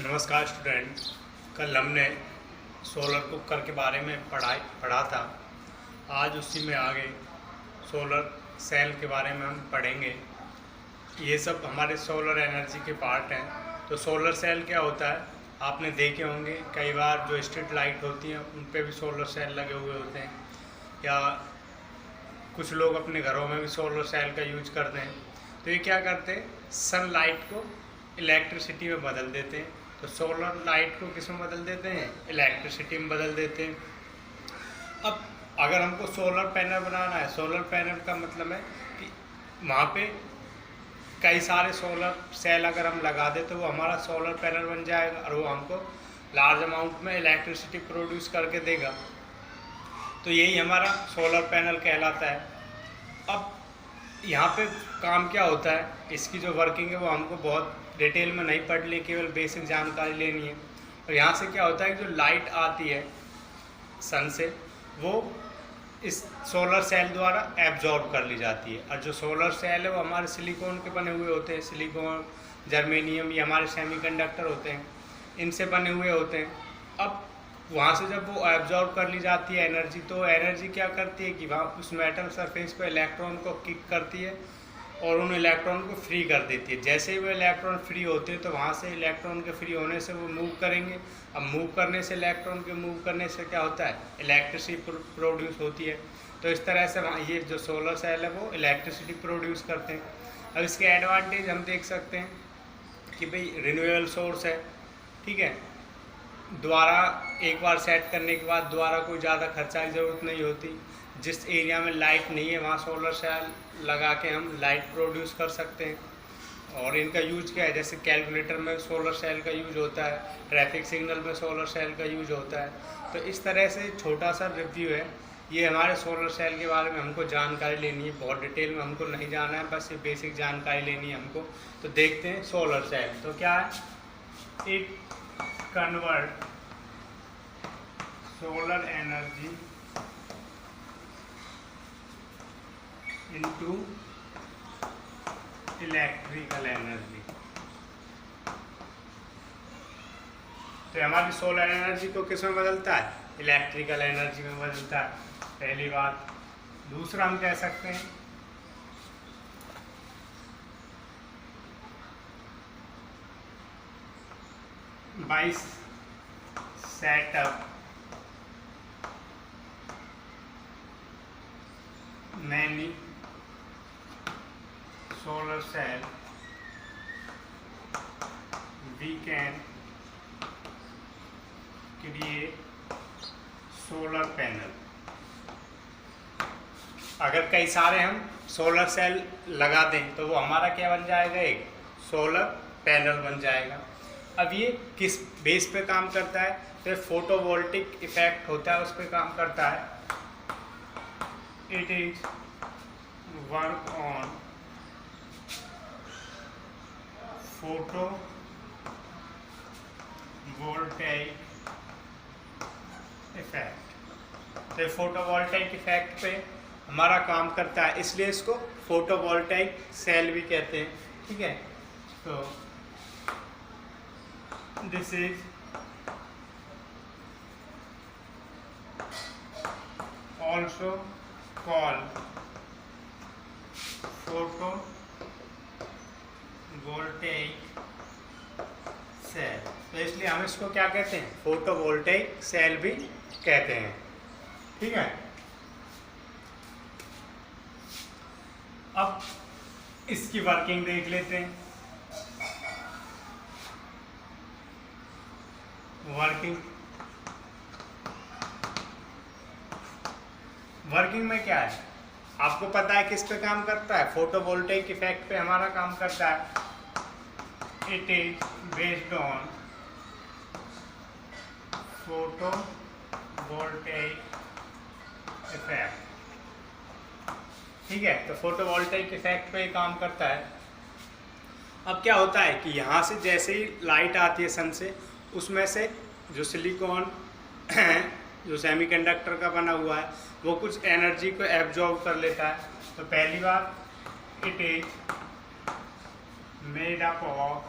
नमस्कार स्टूडेंट। कल हमने सोलर कुकर के बारे में पढ़ा था। आज उसी में आगे सोलर सेल के बारे में हम पढ़ेंगे। ये सब हमारे सोलर एनर्जी के पार्ट हैं। तो सोलर सेल क्या होता है, आपने देखे होंगे कई बार जो स्ट्रीट लाइट होती हैं उन पे भी सोलर सेल लगे हुए होते हैं, या कुछ लोग अपने घरों में भी सोलर सेल का यूज करते हैं। तो ये क्या करते हैं, सनलाइट को इलेक्ट्रिसिटी में बदल देते हैं। तो सोलर लाइट को किस में बदल देते हैं, इलेक्ट्रिसिटी में बदल देते हैं। अब अगर हमको सोलर पैनल बनाना है, सोलर पैनल का मतलब है कि वहाँ पे कई सारे सोलर सेल अगर हम लगा दें तो वो हमारा सोलर पैनल बन जाएगा और वो हमको लार्ज अमाउंट में इलेक्ट्रिसिटी प्रोड्यूस करके देगा। तो यही हमारा सोलर पैनल कहलाता है। अब यहाँ पे काम क्या होता है, इसकी जो वर्किंग है वो हमको बहुत डिटेल में नहीं पढ़ ली, केवल बेसिक जानकारी लेनी है। और यहाँ से क्या होता है कि जो लाइट आती है सन से वो इस सोलर सेल द्वारा एब्जॉर्ब कर ली जाती है। और जो सोलर सेल है वो हमारे सिलिकॉन के बने हुए होते हैं। सिलिकॉन, जर्मेनियम, ये हमारे सेमीकंडक्टर होते हैं, इनसे बने हुए होते हैं। अब वहाँ से जब वो एब्जॉर्ब कर ली जाती है एनर्जी, तो एनर्जी क्या करती है कि वहाँ उस मेटल सरफेस पर इलेक्ट्रॉन को किक करती है और उन इलेक्ट्रॉन को फ्री कर देती है। जैसे ही वो इलेक्ट्रॉन फ्री होते हैं तो वहाँ से इलेक्ट्रॉन के फ्री होने से वो मूव करेंगे। अब मूव करने से, इलेक्ट्रॉन के मूव करने से क्या होता है, इलेक्ट्रिसिटी प्रोड्यूस होती है। तो इस तरह से ये जो सोलर सेल है वो इलेक्ट्रिसिटी प्रोड्यूस करते हैं। अब इसके एडवांटेज हम देख सकते हैं कि भाई रिन्यूएबल सोर्स है, ठीक है। दोबारा एक बार सेट करने के बाद दोबारा कोई ज़्यादा खर्चा की ज़रूरत नहीं होती। जिस एरिया में लाइट नहीं है वहाँ सोलर सेल लगा के हम लाइट प्रोड्यूस कर सकते हैं। और इनका यूज क्या है, जैसे कैलकुलेटर में सोलर सेल का यूज होता है, ट्रैफिक सिग्नल में सोलर सेल का यूज होता है। तो इस तरह से छोटा सा रिव्यू है, ये हमारे सोलर सेल के बारे में हमको जानकारी लेनी है। बहुत डिटेल में हमको नहीं जाना है, बस ये बेसिक जानकारी लेनी है हमको। तो देखते हैं सोलर सेल तो क्या है। It convert solar energy into electrical energy. तो हमारी सोलर एनर्जी को किस में बदलता है, इलेक्ट्रिकल एनर्जी में बदलता है, पहली बात। दूसरा हम कह सकते हैं by setup many solar cell we can create solar panel। अगर कई सारे हम सोलर सेल लगा दें तो वो हमारा क्या बन जाएगा, एक सोलर पैनल बन जाएगा। अब ये किस बेस पे काम करता है, तो फोटोवोल्टिक इफेक्ट होता है, उस पर काम करता है। It is work on photovoltaic effect। तो फोटोवोल्टाइक इफेक्ट पे हमारा काम करता है, इसलिए इसको फोटोवोल्टाइक सेल भी कहते हैं, ठीक है। तो this is also call photovoltaic cell. तो इसलिए हम इसको क्या कहते हैं, फोटोवोल्टेइक सेल भी कहते हैं, ठीक है। अब इसकी वर्किंग देख लेते हैं। वर्किंग में क्या है, आपको पता है किस पे काम करता है, फोटोवोल्टेइक इफेक्ट पे हमारा काम करता है। It is based on photovoltaic effect, ठीक है। तो फोटोवोल्टेइक इफेक्ट पे काम करता है। अब क्या होता है कि यहाँ से जैसे ही लाइट आती है सन से, उसमें से जो सिलिकॉन जो सेमीकंडक्टर का बना हुआ है वो कुछ एनर्जी को एब्जॉर्ब कर लेता है। तो पहली बात, it is made up of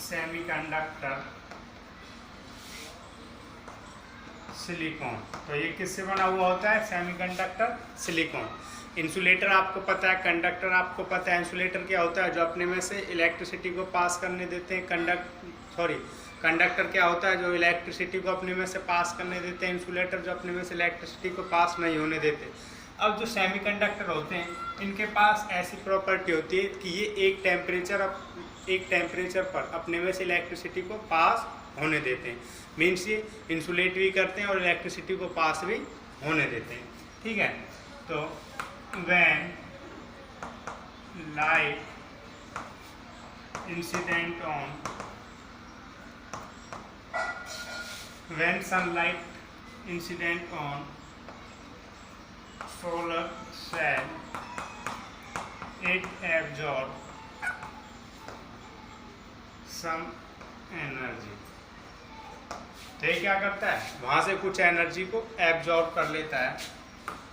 semiconductor silicon. तो ये किससे बना हुआ होता है? Semiconductor silicon. इंसुलेटर आपको पता है, कंडक्टर आपको पता है। इंसुलेटर क्या होता है? जो अपने में से इलेक्ट्रिसिटी को पास करने देते हैं। कंडक्टर क्या होता है? जो इलेक्ट्रिसिटी को अपने में से पास करने देते हैं। इंसुलेटर जो अपने में से इलेक्ट्रिसिटी को पास नहीं होने देते। अब जो सेमीकंडक्टर होते हैं, इनके पास ऐसी प्रॉपर्टी होती है कि ये एक टेम्परेचर पर अपने में से इलेक्ट्रिसिटी को पास होने देते हैं। मीन्स ये इंसुलेट भी करते हैं और इलेक्ट्रिसिटी को पास भी होने देते हैं। ठीक है, तो when light incident on when sunlight incident on solar cell, it absorb some energy। तो ये क्या करता है? वहाँ से कुछ एनर्जी को एब्जॉर्ब कर लेता है।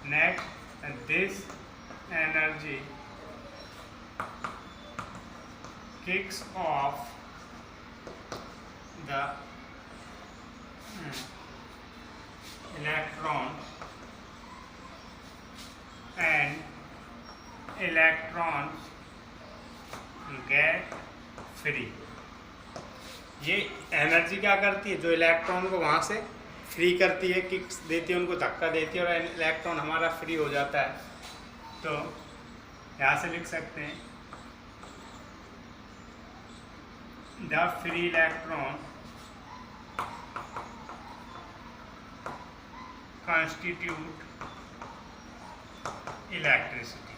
Next, this energy kicks of the electrons and electrons get free। ये एनर्जी क्या करती है? जो इलेक्ट्रॉन को वहाँ से फ्री करती है, किक्स देती है, उनको धक्का देती है और इलेक्ट्रॉन हमारा फ्री हो जाता है। तो यहाँ से लिख सकते हैं the free electron constitute electricity.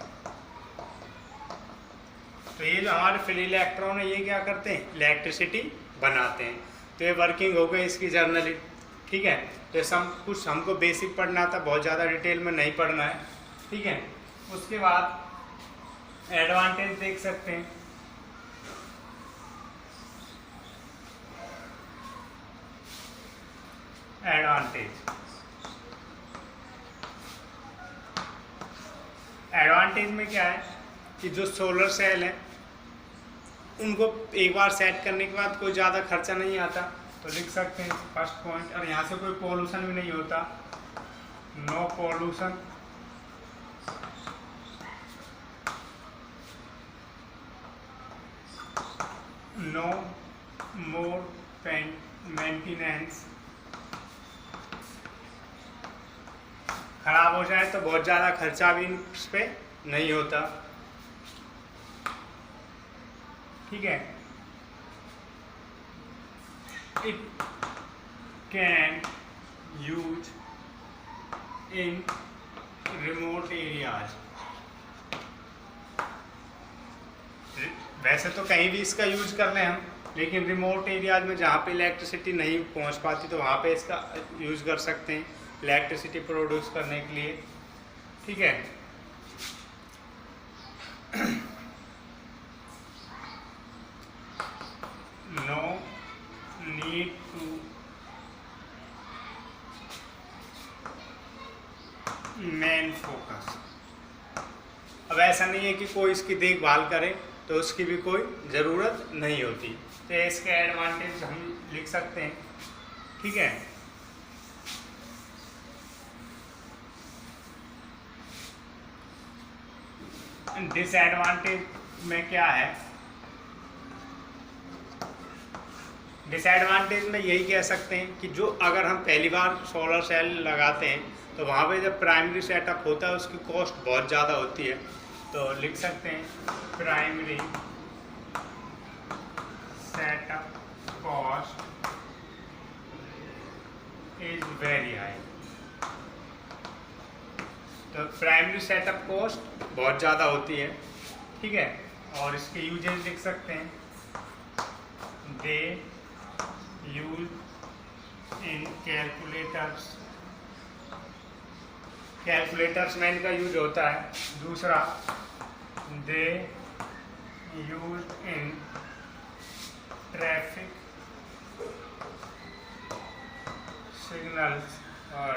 तो ये जो हमारे फ्री इलेक्ट्रॉन है, ये क्या करते हैं? इलेक्ट्रिसिटी बनाते हैं। तो ये वर्किंग हो गई इसकी जर्नली। ठीक है, तो सब कुछ हमको बेसिक पढ़ना था, बहुत ज़्यादा डिटेल में नहीं पढ़ना है। ठीक है, उसके बाद एडवांटेज देख सकते हैं। एडवांटेज में क्या है कि जो सोलर सेल है उनको एक बार सेट करने के बाद कोई ज़्यादा खर्चा नहीं आता। तो लिख सकते हैं फर्स्ट पॉइंट। और यहाँ से कोई पोल्यूशन भी नहीं होता, नो पोल्यूशन। नो मोर मेंटेनेंस। खराब हो जाए तो बहुत ज़्यादा खर्चा भी इस पर नहीं होता। ठीक है, it can use in remote areas. वैसे तो कहीं भी इसका यूज कर लें हम, लेकिन रिमोट एरियाज में जहाँ पे इलेक्ट्रिसिटी नहीं पहुँच पाती तो वहाँ पे इसका यूज कर सकते हैं इलेक्ट्रिसिटी प्रोड्यूस करने के लिए। ठीक है, no need to main focus. अब ऐसा नहीं है कि कोई इसकी देखभाल करे, तो उसकी भी कोई ज़रूरत नहीं होती। तो इसके एडवांटेज हम लिख सकते हैं। ठीक है, डिसएडवांटेज में क्या है? डिसएडवांटेज में यही कह सकते हैं कि जो अगर हम पहली बार सोलर सेल लगाते हैं तो वहाँ पे जब प्राइमरी सेटअप होता है उसकी कॉस्ट बहुत ज़्यादा होती है। तो लिख सकते हैं primary setup cost is very high. तो प्राइमरी सेटअप कॉस्ट बहुत ज़्यादा होती है। ठीक है, और इसके यूजेस लिख सकते हैं दे यूज इन कैलकुलेटर्स में इनका यूज होता है। दूसरा, दे यूज इन ट्रैफिक सिग्नल्स। और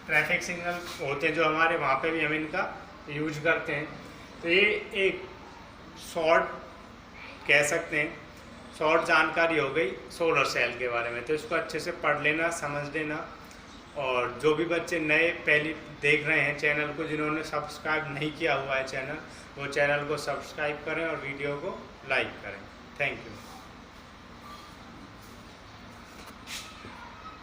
ट्रैफिक सिग्नल होते हैं जो हमारे, वहाँ पे भी हम इनका यूज करते हैं। तो ये एक शॉर्ट कह सकते हैं, शॉर्ट जानकारी हो गई सोलर सेल के बारे में। तो इसको अच्छे से पढ़ लेना, समझ लेना। और जो भी बच्चे नए पहले देख रहे हैं चैनल को, जिन्होंने सब्सक्राइब नहीं किया हुआ है चैनल, वो चैनल को सब्सक्राइब करें और वीडियो को लाइक करें। Thank you.